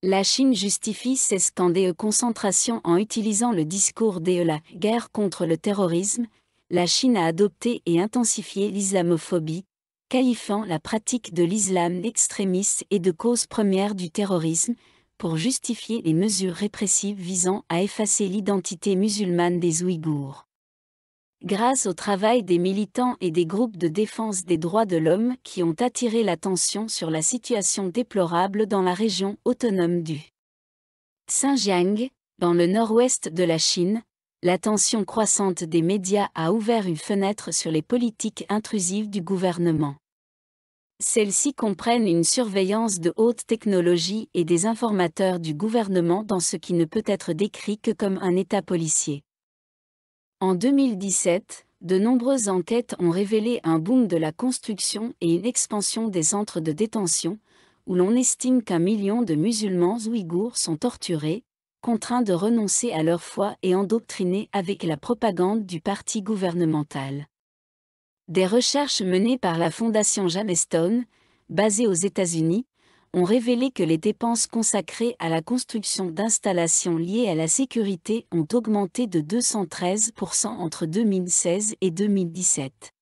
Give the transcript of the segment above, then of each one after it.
La Chine justifie ses scandales de concentration en utilisant le discours de la guerre contre le terrorisme. La Chine a adopté et intensifié l'islamophobie, qualifiant la pratique de l'islam extrémiste et de cause première du terrorisme, pour justifier les mesures répressives visant à effacer l'identité musulmane des Ouïghours. Grâce au travail des militants et des groupes de défense des droits de l'homme qui ont attiré l'attention sur la situation déplorable dans la région autonome du Xinjiang, dans le nord-ouest de la Chine, l'attention croissante des médias a ouvert une fenêtre sur les politiques intrusives du gouvernement. Celles-ci comprennent une surveillance de haute technologie et des informateurs du gouvernement dans ce qui ne peut être décrit que comme un État policier. En 2017, de nombreuses enquêtes ont révélé un boom de la construction et une expansion des centres de détention, où l'on estime qu'1 million de musulmans ouïghours sont torturés, contraints de renoncer à leur foi et endoctrinés avec la propagande du parti gouvernemental. Des recherches menées par la fondation Jamestone, basée aux États-Unis, ont révélé que les dépenses consacrées à la construction d'installations liées à la sécurité ont augmenté de 213% entre 2016 et 2017.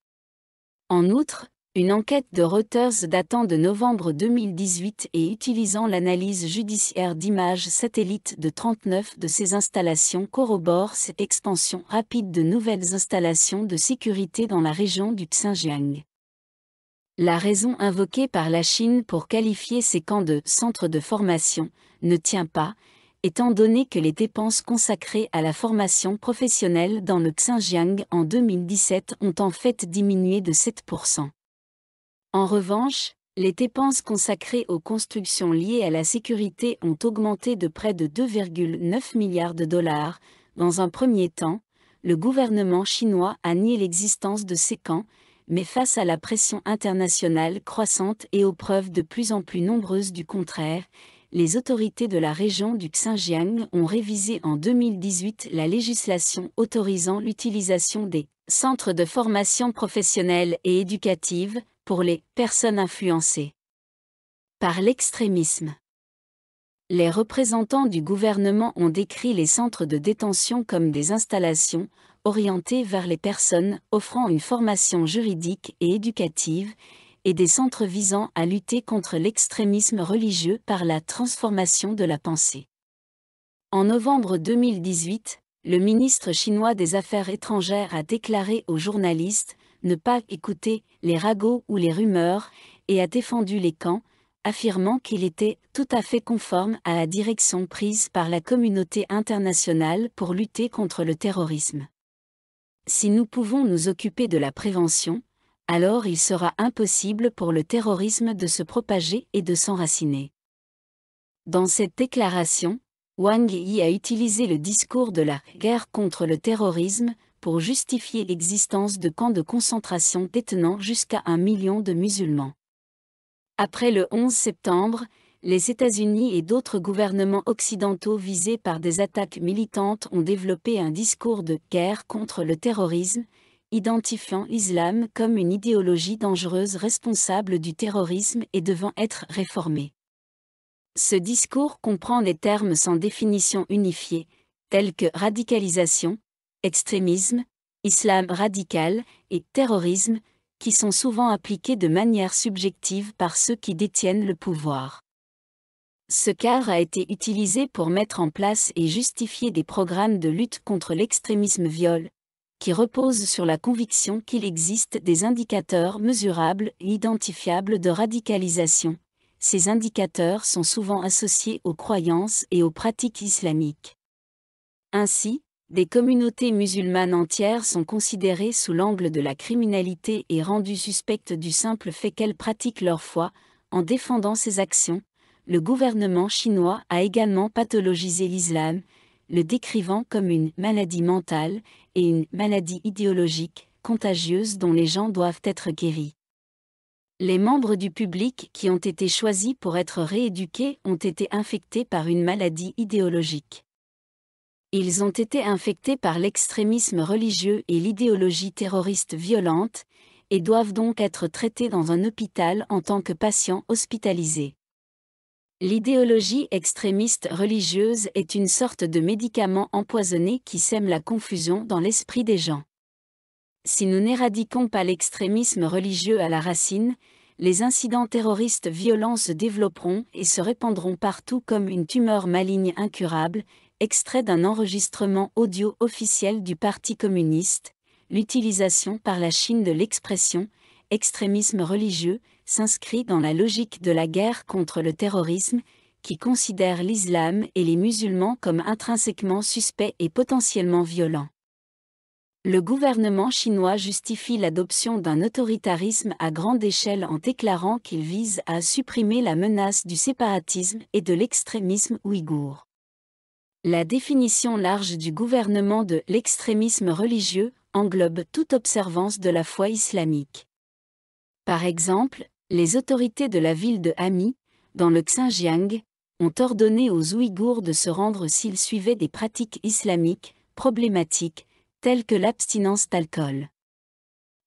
En outre, une enquête de Reuters datant de novembre 2018 et utilisant l'analyse judiciaire d'images satellites de 39 de ces installations corrobore cette expansion rapide de nouvelles installations de sécurité dans la région du Xinjiang. La raison invoquée par la Chine pour qualifier ces camps de centres de formation ne tient pas, étant donné que les dépenses consacrées à la formation professionnelle dans le Xinjiang en 2017 ont en fait diminué de 7%. En revanche, les dépenses consacrées aux constructions liées à la sécurité ont augmenté de près de 2,9 milliards de dollars. Dans un premier temps, le gouvernement chinois a nié l'existence de ces camps, mais face à la pression internationale croissante et aux preuves de plus en plus nombreuses du contraire, les autorités de la région du Xinjiang ont révisé en 2018 la législation autorisant l'utilisation des centres de formation professionnelle et éducative pour les personnes influencées par l'extrémisme. Les représentants du gouvernement ont décrit les centres de détention comme des installations orientées vers les personnes offrant une formation juridique et éducative, et des centres visant à lutter contre l'extrémisme religieux par la transformation de la pensée. En novembre 2018, le ministre chinois des Affaires étrangères a déclaré aux journalistes ne pas écouter les ragots ou les rumeurs et a défendu les camps, affirmant qu'il était tout à fait conforme à la direction prise par la communauté internationale pour lutter contre le terrorisme. Si nous pouvons nous occuper de la prévention, alors il sera impossible pour le terrorisme de se propager et de s'enraciner. Dans cette déclaration, Wang Yi a utilisé le discours de la guerre contre le terrorisme pour justifier l'existence de camps de concentration détenant jusqu'à 1 million de musulmans. Après le 11 septembre, les États-Unis et d'autres gouvernements occidentaux visés par des attaques militantes ont développé un discours de guerre contre le terrorisme, identifiant l'islam comme une idéologie dangereuse responsable du terrorisme et devant être réformée. Ce discours comprend des termes sans définition unifiée, tels que radicalisation, extrémisme, islam radical et terrorisme, qui sont souvent appliqués de manière subjective par ceux qui détiennent le pouvoir. Ce cadre a été utilisé pour mettre en place et justifier des programmes de lutte contre l'extrémisme viol, qui reposent sur la conviction qu'il existe des indicateurs mesurables et identifiables de radicalisation. Ces indicateurs sont souvent associés aux croyances et aux pratiques islamiques. Ainsi, des communautés musulmanes entières sont considérées sous l'angle de la criminalité et rendues suspectes du simple fait qu'elles pratiquent leur foi. En défendant ces actions, le gouvernement chinois a également pathologisé l'islam, le décrivant comme une maladie mentale et une maladie idéologique, contagieuse dont les gens doivent être guéris. Les membres du public qui ont été choisis pour être rééduqués ont été infectés par une maladie idéologique. Ils ont été infectés par l'extrémisme religieux et l'idéologie terroriste violente, et doivent donc être traités dans un hôpital en tant que patients hospitalisés. L'idéologie extrémiste religieuse est une sorte de médicament empoisonné qui sème la confusion dans l'esprit des gens. Si nous n'éradiquons pas l'extrémisme religieux à la racine, les incidents terroristes violents se développeront et se répandront partout comme une tumeur maligne incurable. Extrait d'un enregistrement audio officiel du Parti communiste. L'utilisation par la Chine de l'expression « extrémisme religieux » s'inscrit dans la logique de la guerre contre le terrorisme, qui considère l'islam et les musulmans comme intrinsèquement suspects et potentiellement violents. Le gouvernement chinois justifie l'adoption d'un autoritarisme à grande échelle en déclarant qu'il vise à supprimer la menace du séparatisme et de l'extrémisme ouïghour. La définition large du gouvernement de l'extrémisme religieux englobe toute observance de la foi islamique. Par exemple, les autorités de la ville de Hami, dans le Xinjiang, ont ordonné aux Ouïghours de se rendre s'ils suivaient des pratiques islamiques problématiques, telles que l'abstinence d'alcool.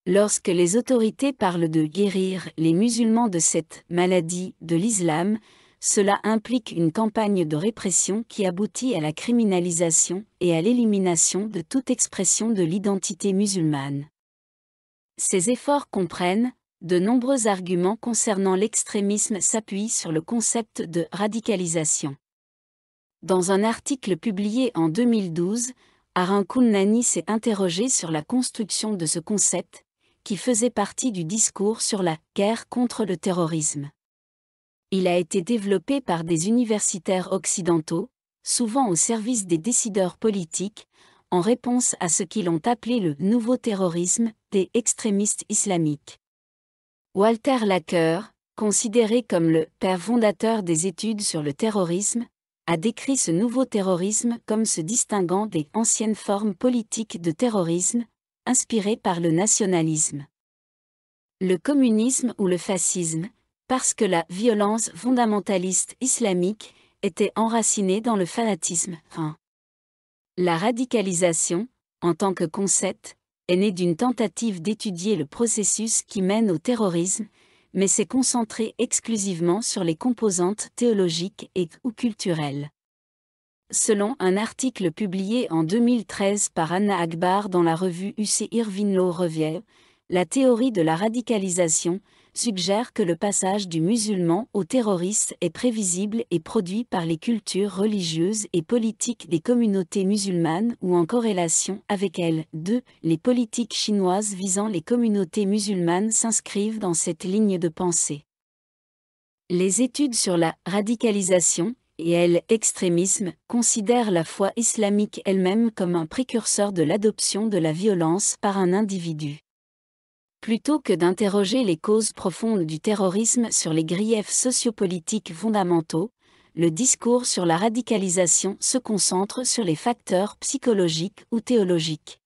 Lorsque les autorités parlent de guérir les musulmans de cette maladie de l'islam, cela implique une campagne de répression qui aboutit à la criminalisation et à l'élimination de toute expression de l'identité musulmane. Ces efforts comprennent de nombreux arguments concernant l'extrémisme s'appuient sur le concept de radicalisation. Dans un article publié en 2012, Arun Kundnani s'est interrogé sur la construction de ce concept, qui faisait partie du discours sur la guerre contre le terrorisme. Il a été développé par des universitaires occidentaux, souvent au service des décideurs politiques, en réponse à ce qu'ils ont appelé le « nouveau terrorisme » des extrémistes islamiques. Walter Laqueur, considéré comme le « père fondateur des études sur le terrorisme », a décrit ce nouveau terrorisme comme se distinguant des anciennes formes politiques de terrorisme, inspirées par le nationalisme. Le communisme ou le fascisme, parce que la violence fondamentaliste islamique était enracinée dans le fanatisme. La radicalisation, en tant que concept, est née d'une tentative d'étudier le processus qui mène au terrorisme, mais s'est concentrée exclusivement sur les composantes théologiques et/ou culturelles. Selon un article publié en 2013 par Anna Akbar dans la revue UC Irvine Law Review, la théorie de la radicalisation suggère que le passage du musulman au terroriste est prévisible et produit par les cultures religieuses et politiques des communautés musulmanes ou en corrélation avec elles. 2. Les politiques chinoises visant les communautés musulmanes s'inscrivent dans cette ligne de pensée. Les études sur la radicalisation et l'extrémisme considèrent la foi islamique elle-même comme un précurseur de l'adoption de la violence par un individu. Plutôt que d'interroger les causes profondes du terrorisme sur les griefs sociopolitiques fondamentaux, le discours sur la radicalisation se concentre sur les facteurs psychologiques ou théologiques.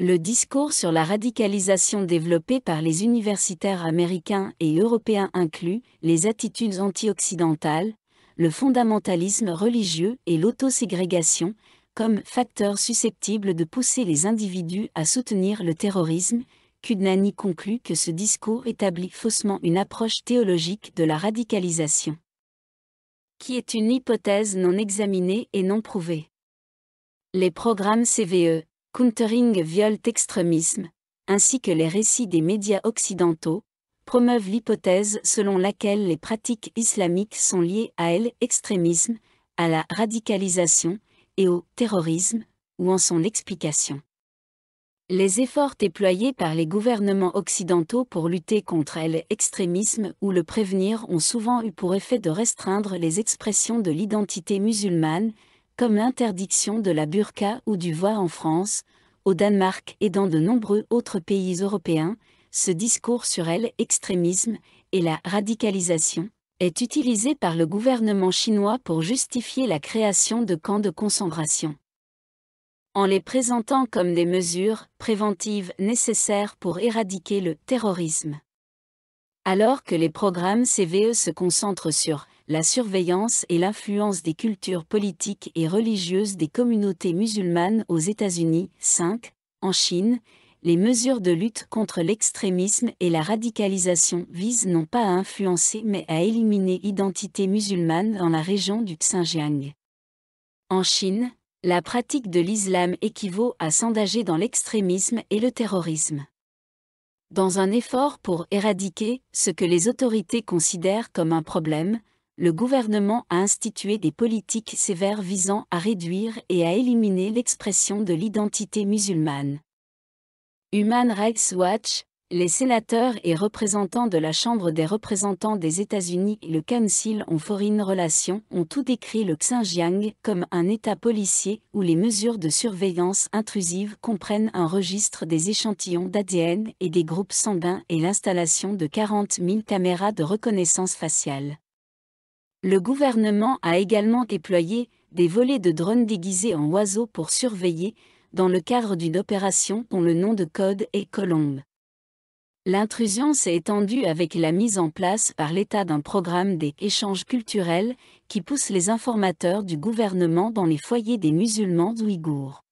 Le discours sur la radicalisation développé par les universitaires américains et européens inclut les attitudes anti-occidentales, le fondamentalisme religieux et l'autoségrégation, comme facteurs susceptibles de pousser les individus à soutenir le terrorisme. Kundnani conclut que ce discours établit faussement une approche théologique de la radicalisation, qui est une hypothèse non examinée et non prouvée. Les programmes CVE, Countering Violent Extremism, ainsi que les récits des médias occidentaux, promeuvent l'hypothèse selon laquelle les pratiques islamiques sont liées à l'extrémisme, à la radicalisation et au terrorisme, ou en sont l'explication. Les efforts déployés par les gouvernements occidentaux pour lutter contre l'extrémisme ou le prévenir ont souvent eu pour effet de restreindre les expressions de l'identité musulmane, comme l'interdiction de la burqa ou du voile en France, au Danemark et dans de nombreux autres pays européens. Ce discours sur l'extrémisme et la radicalisation est utilisé par le gouvernement chinois pour justifier la création de camps de concentration, en les présentant comme des mesures préventives nécessaires pour éradiquer le terrorisme. Alors que les programmes CVE se concentrent sur la surveillance et l'influence des cultures politiques et religieuses des communautés musulmanes aux États-Unis, 5, en Chine, les mesures de lutte contre l'extrémisme et la radicalisation visent non pas à influencer mais à éliminer l'identité musulmane dans la région du Xinjiang. En Chine, la pratique de l'islam équivaut à s'engager dans l'extrémisme et le terrorisme. Dans un effort pour éradiquer ce que les autorités considèrent comme un problème, le gouvernement a institué des politiques sévères visant à réduire et à éliminer l'expression de l'identité musulmane. Human Rights Watch, les sénateurs et représentants de la Chambre des représentants des États-Unis et le Council on Foreign Relations ont tout décrit le Xinjiang comme un État policier où les mesures de surveillance intrusive comprennent un registre des échantillons d'ADN et des groupes sanguins et l'installation de 40 000 caméras de reconnaissance faciale. Le gouvernement a également déployé des volets de drones déguisés en oiseaux pour surveiller, dans le cadre d'une opération dont le nom de code est Colombe. L'intrusion s'est étendue avec la mise en place par l'État d'un programme d'échanges culturels qui pousse les informateurs du gouvernement dans les foyers des musulmans ouïghours.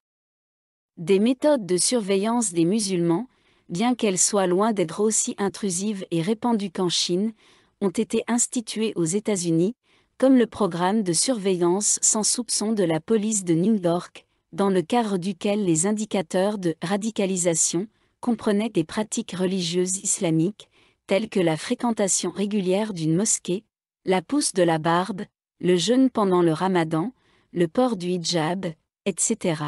Des méthodes de surveillance des musulmans, bien qu'elles soient loin d'être aussi intrusives et répandues qu'en Chine, ont été instituées aux États-Unis, comme le programme de surveillance sans soupçon de la police de New York, dans le cadre duquel les indicateurs de radicalisation comprenaient des pratiques religieuses islamiques, telles que la fréquentation régulière d'une mosquée, la pousse de la barbe, le jeûne pendant le ramadan, le port du hijab, etc.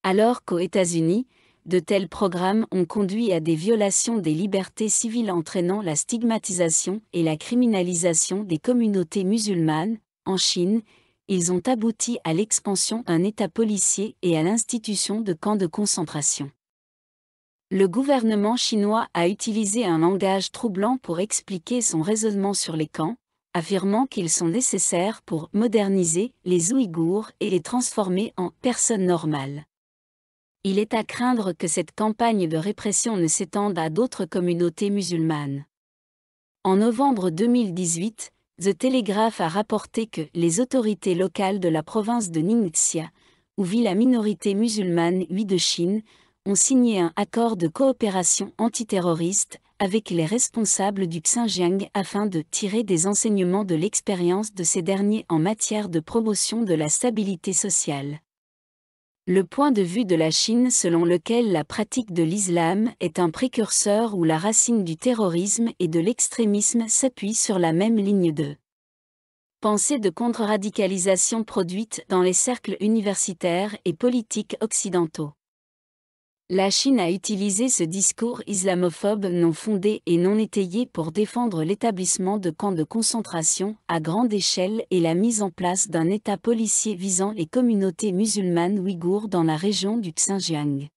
Alors qu'aux États-Unis, de tels programmes ont conduit à des violations des libertés civiles entraînant la stigmatisation et la criminalisation des communautés musulmanes, en Chine, ils ont abouti à l'expansion d'un État policier et à l'institution de camps de concentration. Le gouvernement chinois a utilisé un langage troublant pour expliquer son raisonnement sur les camps, affirmant qu'ils sont nécessaires pour moderniser les Ouïghours et les transformer en personnes normales. Il est à craindre que cette campagne de répression ne s'étende à d'autres communautés musulmanes. En novembre 2018, The Telegraph a rapporté que les autorités locales de la province de Ningxia, où vit la minorité musulmane Hui de Chine, ont signé un accord de coopération antiterroriste avec les responsables du Xinjiang afin de tirer des enseignements de l'expérience de ces derniers en matière de promotion de la stabilité sociale. Le point de vue de la Chine selon lequel la pratique de l'islam est un précurseur ou la racine du terrorisme et de l'extrémisme s'appuie sur la même ligne de pensée de contre-radicalisation produite dans les cercles universitaires et politiques occidentaux. La Chine a utilisé ce discours islamophobe non fondé et non étayé pour défendre l'établissement de camps de concentration à grande échelle et la mise en place d'un État policier visant les communautés musulmanes ouïghours dans la région du Xinjiang.